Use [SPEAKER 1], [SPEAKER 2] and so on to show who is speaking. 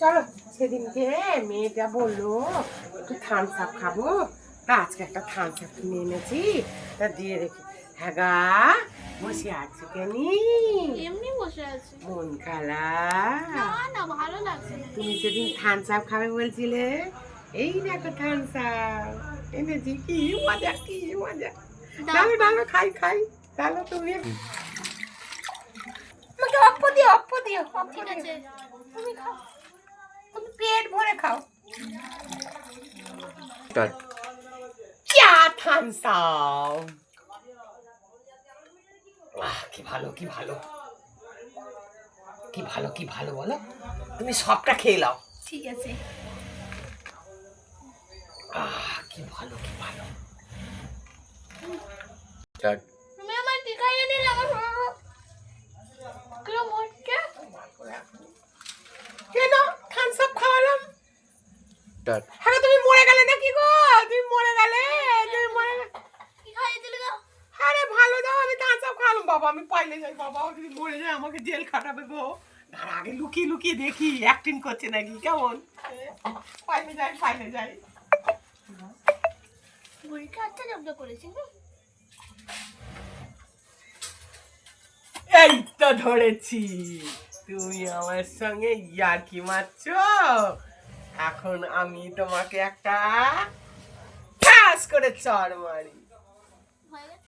[SPEAKER 1] চলো, সেদিনকে মেয়েটা বললো একটু থামস আপ খাবো, তা আজকে একটা থামস আপ কিনে এনেছি, তা দিয়ে রেখে। হ্যাঁ গা, বসে আছো কেনি?
[SPEAKER 2] এমনি বসে আছি।
[SPEAKER 1] মন খালা?
[SPEAKER 2] না না, ভালো লাগছে না।
[SPEAKER 1] তুমি সেদিন থামস আপ খাবে বলছিলে, এই দেখো থামস আপ এনেছি। কি মজা, কি মজা! ডালো ডালো, খাই খাই, ডালো তুমি। আমাকে অপ্প দিও, অপ্প দিও, অপ্প
[SPEAKER 2] ঠিক
[SPEAKER 1] দিও।
[SPEAKER 2] আছে।
[SPEAKER 1] তুমি খাও, তুমি পেট ভরে খাও। क्या থামস আপ! কি ভালো, কি ভালো, কি ভালো, কি ভালো বলো। তুমি সবটা খেয়ে নাও।
[SPEAKER 2] ঠিক আছে।
[SPEAKER 1] কি ভালো, কি ভালো।
[SPEAKER 2] তুমি আমার টিকাই এনে আমার কিরম হচ্ছে?
[SPEAKER 1] কেন থামস আপ খাওয়ালাম? হ্যাঁ, তুমি মরে গেলে নাকি গো? তুমি মরে গেলে, তুমি মরে গেলে।
[SPEAKER 2] কি খাইয়ে দিলে গো?
[SPEAKER 1] আরে ভালো দাও, আমি থামস আপ খাওয়ালাম। বাবা আমি পাইলে যাই, বাবা যদি মরে যায় আমাকে জেল খাটাবে গো। তার আগে লুকিয়ে লুকিয়ে দেখি অ্যাক্টিং করছে নাকি, কেমন? পাইলে যাই, পাইলে যাই।
[SPEAKER 2] বুড়িটা আচ্ছা জব্দ করেছি না?
[SPEAKER 1] এই তো ধরেছি, তুমি আমার সঙ্গে ইয়ার্কি মারছো। এখন আমি তোমাকে একটা ঠাস করে চড় মারি।